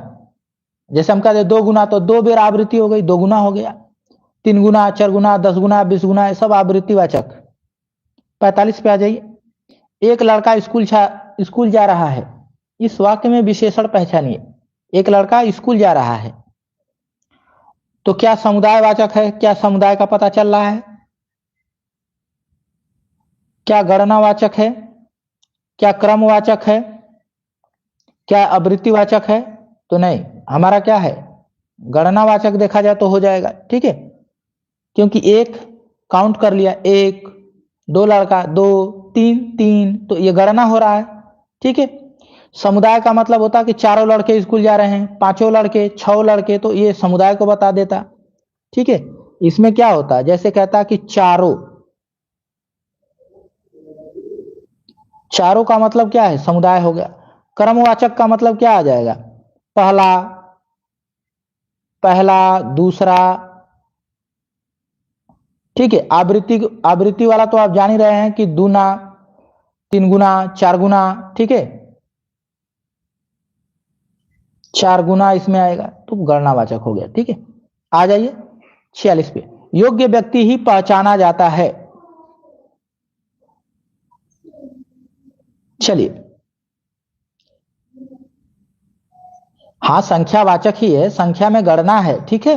S1: जैसे हम कहते 2 गुना, तो 2 बेर आवृत्ति हो गई, 2 गुना हो गया। 3 गुना, 4 गुना, 10 गुना, 20 गुना, ये सब आवृत्तिवाचक। 45 पे आ जाइए। एक लड़का स्कूल जा रहा है। इस वाक्य में विशेषण पहचानिए। एक लड़का स्कूल जा रहा है, तो क्या समुदायवाचक है? क्या समुदाय का पता चल रहा है? क्या गणनावाचक है? क्या क्रमवाचक है? क्या आवृत्तिवाचक है? तो नहीं, हमारा क्या है, गणनावाचक देखा जाए तो हो जाएगा। ठीक है, क्योंकि एक काउंट कर लिया, 1 2 लड़का, 2 3 3, तो ये गणना हो रहा है। ठीक है, समुदाय का मतलब होता कि चारों लड़के स्कूल जा रहे हैं, पांचों लड़के, 6 लड़के, तो ये समुदाय को बता देता। ठीक है, इसमें क्या होता, जैसे कहता कि चारों का मतलब क्या है, समुदाय हो गया। क्रमवाचक का मतलब क्या आ जाएगा, पहला, दूसरा। ठीक है, आवृत्ति वाला तो आप जान ही रहे हैं कि दूना, 3 गुना, 4 गुना। ठीक है, 4 गुना इसमें आएगा, तो गणनावाचक हो गया। ठीक है, आ जाइए 46 पे। योग्य व्यक्ति ही पहचाना जाता है। चलिए, हाँ संख्यावाचक ही है, संख्या में गणना है। ठीक है,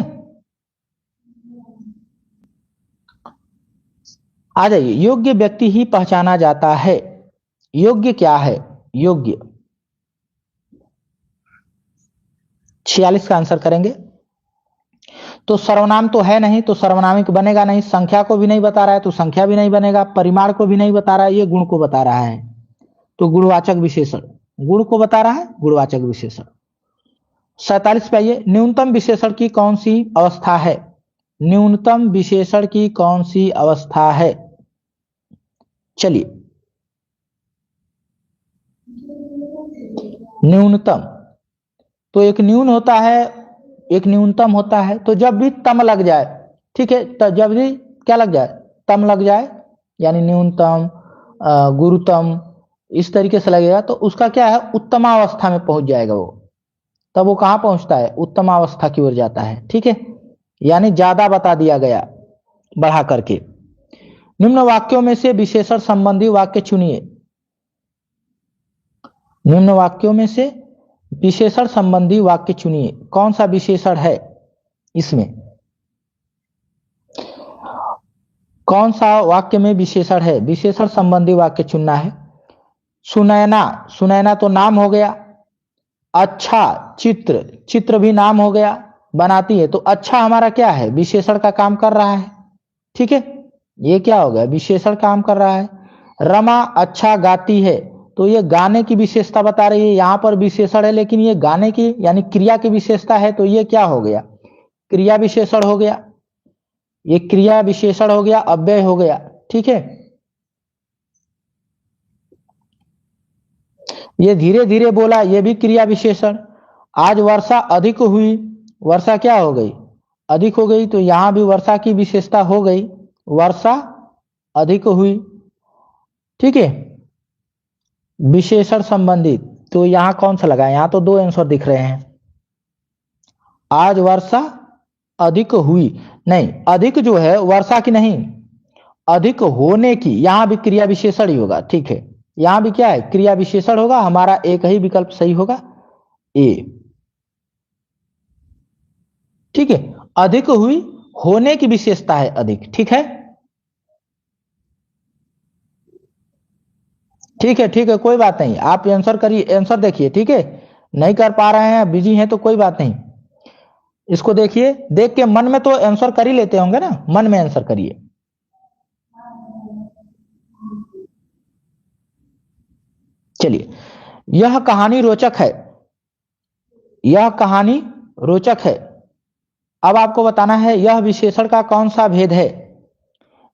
S1: आ जाइए। योग्य व्यक्ति ही पहचाना जाता है। योग्य क्या है, योग्य 46 का आंसर करेंगे। तो सर्वनाम तो है नहीं, तो सर्वनामिक बनेगा नहीं। संख्या को भी नहीं बता रहा है, तो संख्या भी नहीं बनेगा। परिमाण को भी नहीं बता रहा है, ये गुण को बता रहा है, तो गुणवाचक विशेषण। गुण को बता रहा है, गुणवाचक विशेषण। 47 पे आइए। न्यूनतम विशेषण की कौन सी अवस्था है? न्यूनतम विशेषण की कौन सी अवस्था है? चलिए, न्यूनतम, तो एक न्यून होता है, एक न्यूनतम होता है। तो जब भी तम लग जाए, ठीक है, तो जब भी क्या लग जाए, तम लग जाए, यानी न्यूनतम, गुरुतम, इस तरीके से लगेगा, तो उसका क्या है, उत्तमावस्था में पहुंच जाएगा वो। तब वो कहां पहुंचता है, उत्तमावस्था की ओर जाता है। ठीक है, यानी ज्यादा बता दिया गया बढ़ा करके। निम्न वाक्यों में से विशेषण संबंधी वाक्य चुनिए। निम्न वाक्यों में से विशेषण संबंधी वाक्य चुनिए। कौन सा विशेषण है इसमें, कौन सा वाक्य में विशेषण है? विशेषण संबंधी वाक्य चुनना है। सुनैना, सुनैना तो नाम हो गया। अच्छा, चित्र, चित्र भी नाम हो गया, बनाती है। तो अच्छा हमारा क्या है, विशेषण का काम कर रहा है। ठीक है, ये क्या हो गया, विशेषण काम कर रहा है। रमा अच्छा गाती है, तो ये गाने की विशेषता बता रही है। यहां पर विशेषण है, लेकिन ये गाने की यानी क्रिया की विशेषता है, तो ये क्या हो गया, क्रिया विशेषण हो गया। ये क्रिया विशेषण हो गया, अव्यय हो गया। ठीक है, ये धीरे धीरे बोला, ये भी क्रिया विशेषण। आज वर्षा अधिक हुई, वर्षा क्या हो गई, अधिक हो गई, तो यहां भी वर्षा की विशेषता हो गई, वर्षा अधिक हुई। ठीक है, विशेषण संबंधित, तो यहां कौन सा लगा, यहां तो 2 आंसर दिख रहे हैं। आज वर्षा अधिक हुई, नहीं, अधिक जो है वर्षा की नहीं, अधिक होने की, यहां भी क्रिया विशेषण ही होगा। ठीक है, यहां भी क्या है, क्रिया विशेषण होगा। हमारा एक ही विकल्प सही होगा, ए। ठीक है, अधिक हुई, होने की विशेषता है अधिक। ठीक है, ठीक है, ठीक है, कोई बात नहीं, आप आंसर करिए, आंसर देखिए। ठीक है, नहीं कर पा रहे हैं, बिजी हैं, तो कोई बात नहीं, इसको देखिए, देख के मन में तो आंसर कर ही लेते होंगे ना, मन में आंसर करिए। चलिए, यह कहानी रोचक है, यह कहानी रोचक है। अब आपको बताना है यह विशेषण का कौन सा भेद है,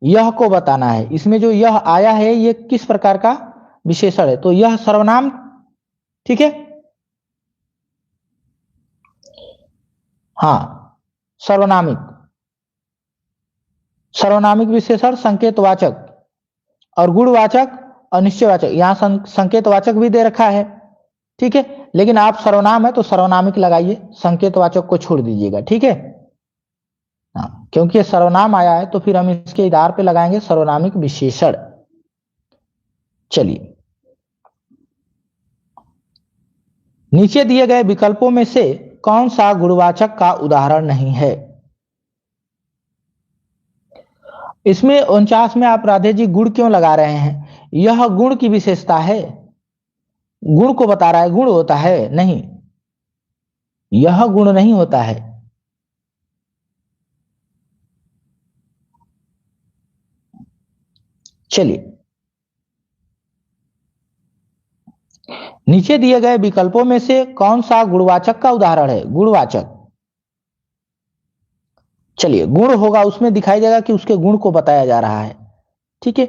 S1: यह को बताना है। इसमें जो यह आया है, ये किस प्रकार का विशेषण है, तो यह सर्वनाम। ठीक है, हाँ, सर्वनामिक, सर्वनामिक विशेषण संकेतवाचक, और गुणवाचक अनिश्चयवाचक। यहां संकेतवाचक भी दे रखा है। ठीक है, लेकिन आप सर्वनाम है तो सर्वनामिक लगाइए, संकेतवाचक को छोड़ दीजिएगा। ठीक है, हाँ, क्योंकि ये सर्वनाम आया है तो फिर हम इसके आधार पे लगाएंगे सर्वनामिक विशेषण। चलिए, नीचे दिए गए विकल्पों में से कौन सा गुणवाचक का उदाहरण नहीं है? इसमें 49 में आप राधे जी गुण क्यों लगा रहे हैं? यह गुण की विशेषता है, गुण को बता रहा है। गुण होता है नहीं, यह गुण नहीं होता है। चलिए, नीचे दिए गए विकल्पों में से कौन सा गुणवाचक का उदाहरण है? गुणवाचक, चलिए गुण होगा, उसमें दिखाई देगा कि उसके गुण को बताया जा रहा है। ठीक है,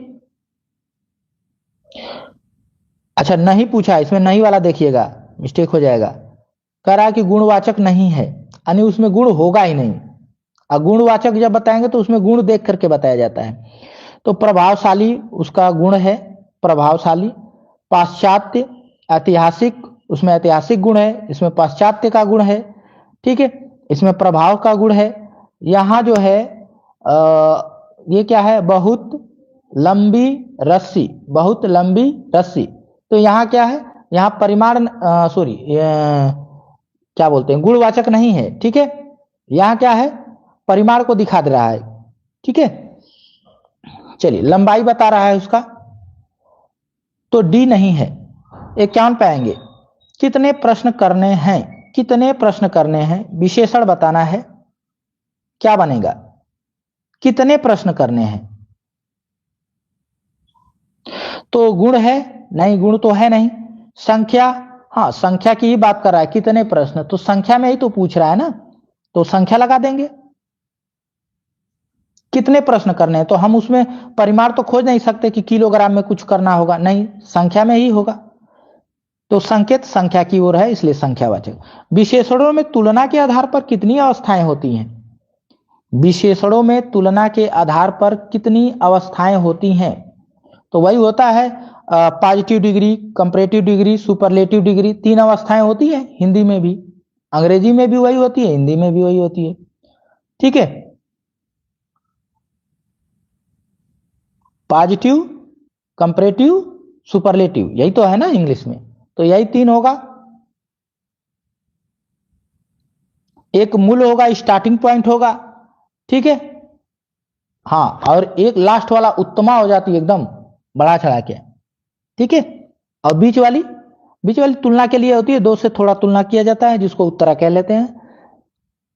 S1: अच्छा नहीं पूछा, इसमें नहीं वाला देखिएगा, मिस्टेक हो जाएगा। कह रहा है कि गुणवाचक नहीं है, यानी उसमें गुण होगा ही नहीं। और गुणवाचक जब बताएंगे तो उसमें गुण देख करके बताया जाता है। तो प्रभावशाली उसका गुण है, प्रभावशाली। पाश्चात्य, ऐतिहासिक, उसमें ऐतिहासिक गुण है, इसमें पाश्चात्य का गुण है। ठीक है, इसमें प्रभाव का गुण है। यहां जो है ये क्या है? बहुत लंबी रस्सी, बहुत लंबी रस्सी। तो यहाँ क्या है? यहाँ परिमाण, सॉरी, क्या बोलते हैं, गुणवाचक नहीं है। ठीक है, यहाँ क्या है? परिमाण को दिखा दे रहा है। ठीक है, चलिए लंबाई बता रहा है उसका, तो डी नहीं है। इक्यावन पे आएंगे, कितने प्रश्न करने हैं? कितने प्रश्न करने हैं, विशेषण बताना है। क्या बनेगा? कितने प्रश्न करने हैं। तो गुण है नहीं, गुण तो है नहीं। संख्या, हाँ संख्या की ही बात कर रहा है। कितने प्रश्न, तो संख्या में ही तो पूछ रहा है ना, तो संख्या लगा देंगे। कितने प्रश्न करने हैं, तो हम उसमें परिमाण तो खोज नहीं सकते कि किलोग्राम में कुछ करना होगा, नहीं, संख्या में ही होगा। तो संकेत संख्या की ओर है, इसलिए संख्यावाचक। विशेषणों में तुलना के आधार पर कितनी अवस्थाएं होती हैं? विशेषणों में तुलना के आधार पर कितनी अवस्थाएं होती हैं? तो वही होता है positive degree, comparative degree, superlative degree. 3 अवस्थाएं होती है हिंदी में भी, अंग्रेजी में भी वही होती है, हिंदी में भी वही होती है। ठीक है, पॉजिटिव, कंपैरेटिव, सुपरलेटिव, यही तो है ना इंग्लिश में, तो यही 3 होगा। एक मूल होगा, स्टार्टिंग पॉइंट होगा। ठीक है, हाँ, और एक लास्ट वाला उत्तमा हो जाती है एकदम बढ़ा चढ़ा के। ठीक है, और बीच वाली तुलना के लिए होती है, 2 से थोड़ा तुलना किया जाता है, जिसको उत्तरा कह लेते हैं।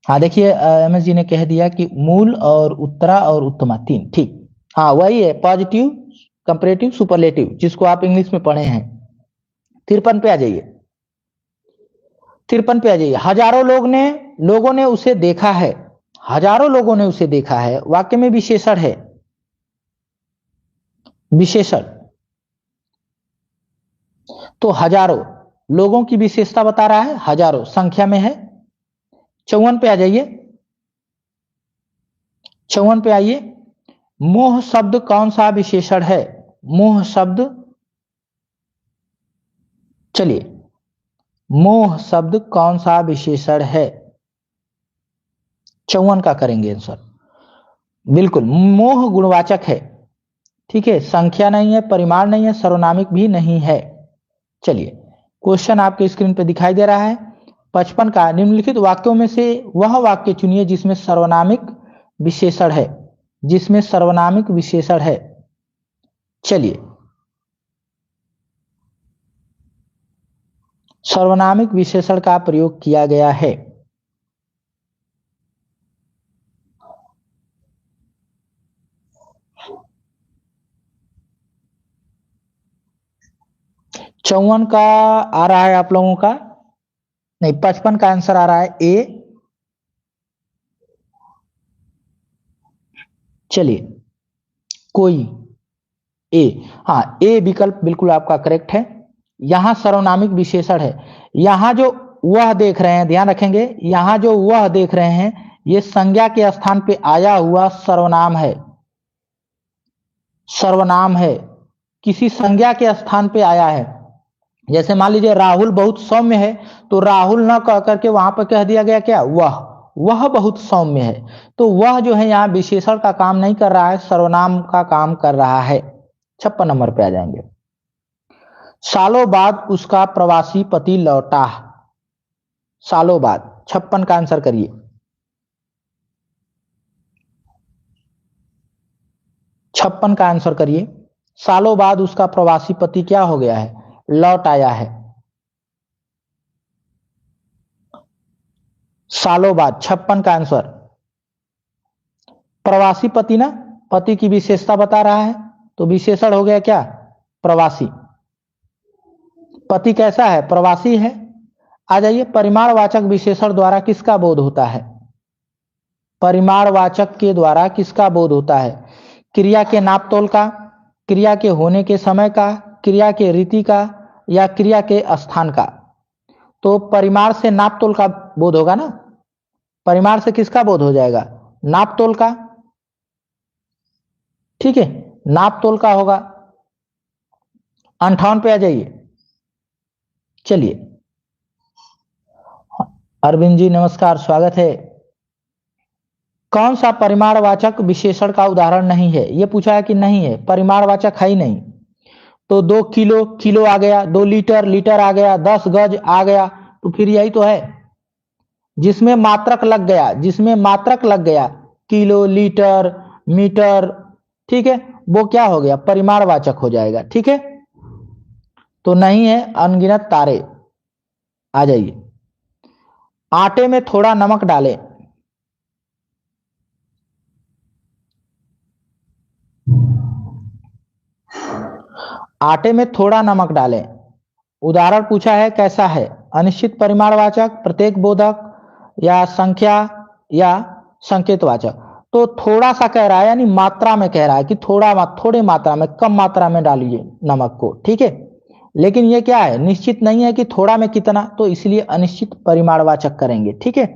S1: हाँ देखिए, एमएस जी ने कह दिया कि मूल और उत्तरा और उत्तमा 3। ठीक, हाँ वही है, पॉजिटिव, कंपैरेटिव, सुपरलेटिव, जिसको आप इंग्लिश में पढ़े हैं। 53 पे आ जाइए, 53 पे आ जाइए। हजारों लोगों ने उसे देखा है। हजारों लोगों ने उसे देखा है, वाक्य में विशेषण है, विशेषण। तो हजारों लोगों की विशेषता बता रहा है, हजारों संख्या में है। 54 पे आ जाइए, 54 पे आइए। मोह शब्द कौन सा विशेषण है? मोह शब्द, चलिए मोह शब्द कौन सा विशेषण है? 54 का करेंगे आंसर। बिल्कुल, मोह गुणवाचक है। ठीक है, संख्या नहीं है, परिमाण नहीं है, सर्वनामिक भी नहीं है। चलिए, क्वेश्चन आपके स्क्रीन पे दिखाई दे रहा है। 55 का, निम्नलिखित वाक्यों में से वह वाक्य चुनिए जिसमें सर्वनामिक विशेषण है, जिसमें सर्वनामिक विशेषण है। चलिए, सर्वनामिक विशेषण का प्रयोग किया गया है। चौवन का आ रहा है आप लोगों का, नहीं 55 का आंसर आ रहा है ए। चलिए, कोई ए, हाँ ए विकल्प बिल्कुल आपका करेक्ट है। यहां सर्वनामिक विशेषण है। यहां जो वह देख रहे हैं, ध्यान रखेंगे, यहां जो वह देख रहे हैं, ये संज्ञा के स्थान पे आया हुआ सर्वनाम है। सर्वनाम है, किसी संज्ञा के स्थान पे आया है। जैसे मान लीजिए राहुल बहुत सौम्य है, तो राहुल न कह करके वहां पर कह दिया गया क्या? वह। वह बहुत सौम्य है। तो वह जो है यहाँ विशेषण का काम नहीं कर रहा है, सर्वनाम का काम कर रहा है। 56 नंबर पे आ जाएंगे। सालों बाद उसका प्रवासी पति लौटा। सालों बाद 56 का आंसर करिए। छप्पन का आंसर करिए। सालों बाद उसका प्रवासी पति क्या हो गया है? लौट आया है। सालों बाद 56 का आंसर। प्रवासी पति ना, पति की विशेषता बता रहा है, तो विशेषण हो गया क्या? प्रवासी। पति कैसा है? प्रवासी है। आ जाइए, परिमाणवाचक विशेषण द्वारा किसका बोध होता है? परिमाणवाचक के द्वारा किसका बोध होता है? क्रिया के नापतोल का, क्रिया के होने के समय का, क्रिया के रीति का, या क्रिया के स्थान का? तो परिमाण से नापतोल का बोध होगा ना। परिमाण से किसका बोध हो जाएगा? नापतोल का। ठीक है, नापतोल का होगा। 58 पे आ जाइए। चलिए, अरविंद जी नमस्कार, स्वागत है। कौन सा परिमाणवाचक विशेषण का उदाहरण नहीं है? यह पूछा है कि नहीं है, परिमाणवाचक है ही नहीं। तो 2 किलो, किलो आ गया, 2 लीटर, लीटर आ गया, 10 गज आ गया, तो फिर यही तो है। जिसमें मात्रक लग गया, जिसमें मात्रक लग गया, किलो, लीटर, मीटर, ठीक है, वो क्या हो गया? परिमाणवाचक हो जाएगा। ठीक है, तो नहीं है अनगिनत तारे। आ जाइए, आटे में थोड़ा नमक डालें। आटे में थोड़ा नमक डालें। उदाहरण पूछा है, कैसा है? अनिश्चित परिमाणवाचक, प्रत्येक बोधक, या संख्या, या संकेतवाचक? तो थोड़ा सा कह रहा है, यानी मात्रा में कह रहा है कि थोड़े मात्रा में, कम मात्रा में डालिए नमक को। ठीक है, लेकिन ये क्या है? निश्चित नहीं है कि थोड़ा में कितना, तो इसलिए अनिश्चित परिमाणवाचक करेंगे। ठीक है,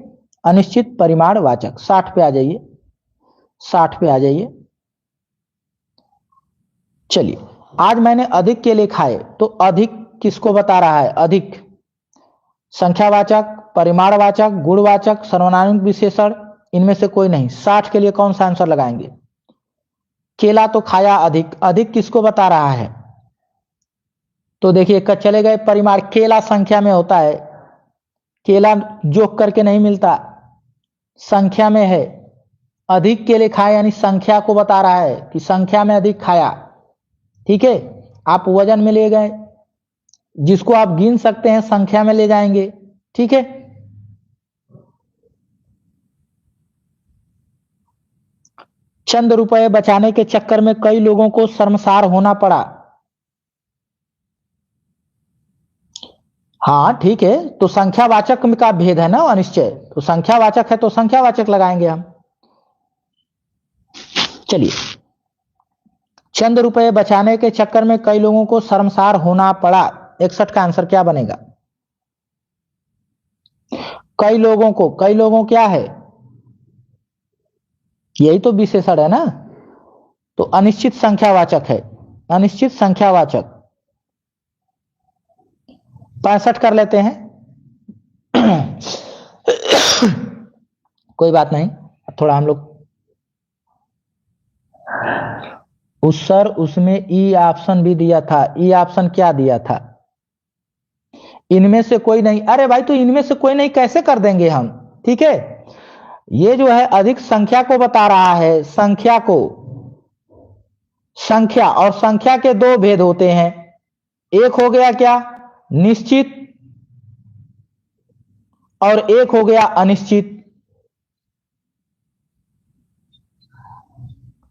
S1: अनिश्चित परिमाणवाचक। 60 पे आ जाइए, 60 पे आ जाइए। चलिए, आज मैंने अधिक केले खाए, तो अधिक किसको बता रहा है? अधिक संख्यावाचक, परिमाणवाचक, गुणवाचक, सर्वनामिक विशेषण? इनमें से कोई नहीं। 60 के लिए कौन सा आंसर लगाएंगे? केला तो खाया अधिक, अधिक किसको बता रहा है? तो देखिए, चले गए परिमाण। केला संख्या में होता है, केला जोक करके नहीं मिलता, संख्या में है। अधिक केले खाए यानी संख्या को बता रहा है कि संख्या में अधिक खाया। ठीक है, आप वजन में ले गए, जिसको आप गिन सकते हैं संख्या में ले जाएंगे। ठीक है, चंद रुपए बचाने के चक्कर में कई लोगों को शर्मसार होना पड़ा। हाँ ठीक है, तो संख्यावाचक का भेद है ना अनिश्चय, तो संख्यावाचक है तो संख्यावाचक लगाएंगे हम। चलिए, चंद रुपए बचाने के चक्कर में कई लोगों को शर्मसार होना पड़ा। 61 का आंसर क्या बनेगा? कई लोगों को, कई लोगों क्या है? यही तो विशेषण है ना, तो अनिश्चित संख्यावाचक है, अनिश्चित संख्यावाचक। 65 कर लेते हैं। कोई बात नहीं, थोड़ा हम लोग उस सर, उसमें ई ऑप्शन भी दिया था। ई ऑप्शन क्या दिया था? इनमें से कोई नहीं। अरे भाई, तो इनमें से कोई नहीं कैसे कर देंगे हम? ठीक है, ये जो है अधिक संख्या को बता रहा है, संख्या को। संख्या और संख्या के दो भेद होते हैं, एक हो गया क्या? निश्चित, और एक हो गया अनिश्चित।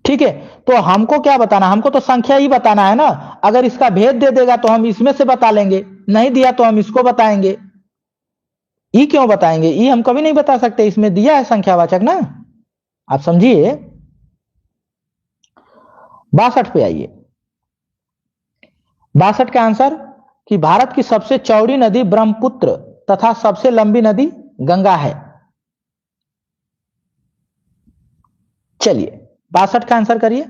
S1: ठीक है, तो हमको क्या बताना? हमको तो संख्या ही बताना है ना। अगर इसका भेद दे देगा तो हम इसमें से बता लेंगे, नहीं दिया तो हम इसको बताएंगे। ई क्यों बताएंगे? ई हम कभी नहीं बता सकते, इसमें दिया है संख्यावाचक ना, आप समझिए। 62 पे आइए। 62 का आंसर कि भारत की सबसे चौड़ी नदी ब्रह्मपुत्र तथा सबसे लंबी नदी गंगा है। चलिए, 62 का आंसर करिए।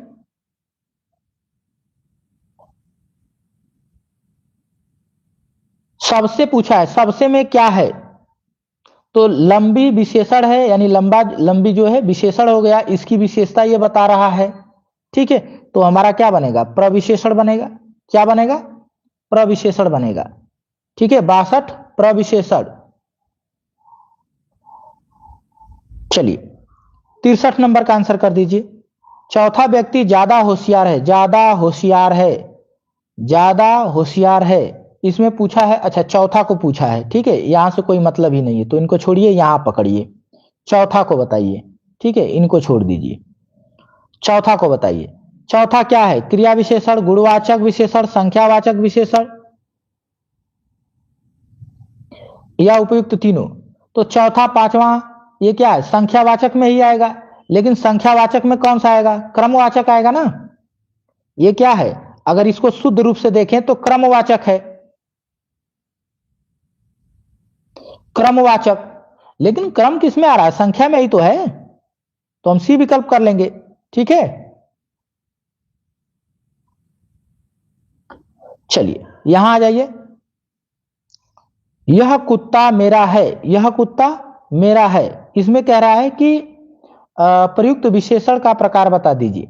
S1: सबसे पूछा है, सबसे में क्या है? तो लंबी विशेषण है, यानी लंबा लंबी जो है विशेषण हो गया, इसकी विशेषता ये बता रहा है। ठीक है, तो हमारा क्या बनेगा? प्रविशेषण बनेगा। क्या बनेगा? प्रविशेषण बनेगा। ठीक है, 62 प्रविशेषण। चलिए 63 नंबर का आंसर कर दीजिए। चौथा व्यक्ति ज्यादा होशियार है, ज्यादा होशियार है, ज्यादा होशियार है, इसमें पूछा है। अच्छा, चौथा को पूछा है। ठीक है, यहां से कोई मतलब ही नहीं है, तो इनको छोड़िए, यहां पकड़िए, चौथा को बताइए। ठीक है, इनको छोड़ दीजिए, चौथा को बताइए। चौथा क्या है? क्रिया विशेषण, गुणवाचक विशेषण, संख्यावाचक विशेषण या उपयुक्त तीनों? तो चौथा पांचवा ये क्या है? संख्यावाचक में ही आएगा, लेकिन संख्यावाचक में कौन सा आएगा? क्रमवाचक आएगा ना। ये क्या है? अगर इसको शुद्ध रूप से देखें तो क्रमवाचक है, क्रमवाचक। लेकिन क्रम किस में आ रहा है? संख्या में ही तो है, तो हम सी विकल्प कर लेंगे। ठीक है, चलिए यहां आ जाइए। यह कुत्ता मेरा है, यह कुत्ता मेरा है, इसमें कह रहा है कि प्रयुक्त विशेषण का प्रकार बता दीजिए।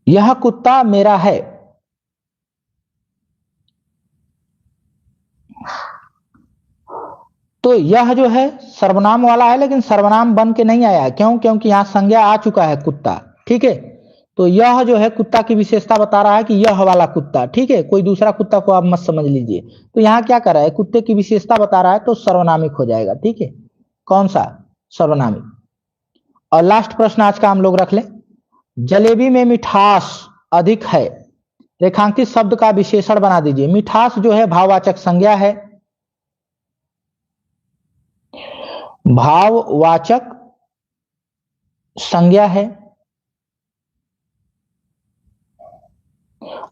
S1: यह कुत्ता मेरा है, तो यह जो है सर्वनाम वाला है, लेकिन सर्वनाम बन के नहीं आया है। क्यों? क्योंकि यहां संज्ञा आ चुका है कुत्ता। ठीक है, तो यह जो है कुत्ता की विशेषता बता रहा है कि यह वाला कुत्ता। ठीक है, कोई दूसरा कुत्ता को आप मत समझ लीजिए। तो यहां क्या कर रहा है? कुत्ते की विशेषता बता रहा है, तो सर्वनामिक हो जाएगा। ठीक है, कौन सा? सर्वनामिक। और लास्ट प्रश्न आज का हम लोग रख लें। जलेबी में मिठास अधिक है, रेखांकित शब्द का विशेषण बना दीजिए। मिठास जो है भाववाचक संज्ञा है, भाववाचक संज्ञा है।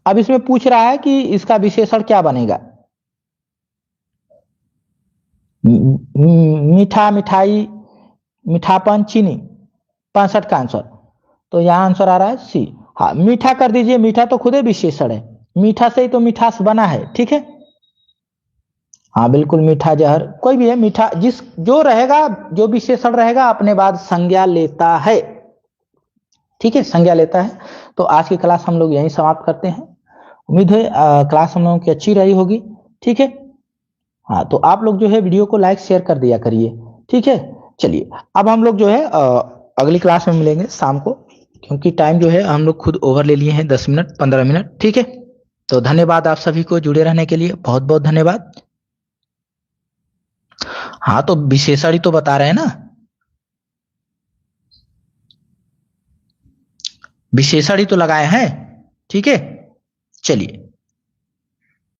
S1: अब इसमें पूछ रहा है कि इसका विशेषण क्या बनेगा? मीठा, मिठाई, मीठापन, चीनी। 65 का आंसर, तो यहां आंसर आ रहा है सी। हाँ, मीठा कर दीजिए, मीठा तो खुद ही विशेषण है, मीठा से ही तो मिठास बना है। ठीक है, हाँ बिल्कुल, मीठा जहर कोई भी है, मीठा जिस जो रहेगा, जो विशेषण रहेगा अपने बाद संज्ञा लेता है। ठीक है, संज्ञा लेता है। तो आज की क्लास हम लोग यहीं समाप्त करते हैं। उम्मीद है क्लास हम लोगों की अच्छी रही होगी। ठीक है, हाँ तो आप लोग जो है वीडियो को लाइक शेयर कर दिया करिए। ठीक है, चलिए अब हम लोग जो है अगली क्लास में मिलेंगे शाम को, क्योंकि टाइम जो है हम लोग खुद ओवर ले लिए हैं 10 मिनट 15 मिनट। ठीक है, तो धन्यवाद आप सभी को जुड़े रहने के लिए, बहुत बहुत धन्यवाद। हाँ तो विशेषण ही तो बता रहे हैं ना, विशेषण ही तो लगाए हैं। ठीक है, चलिए।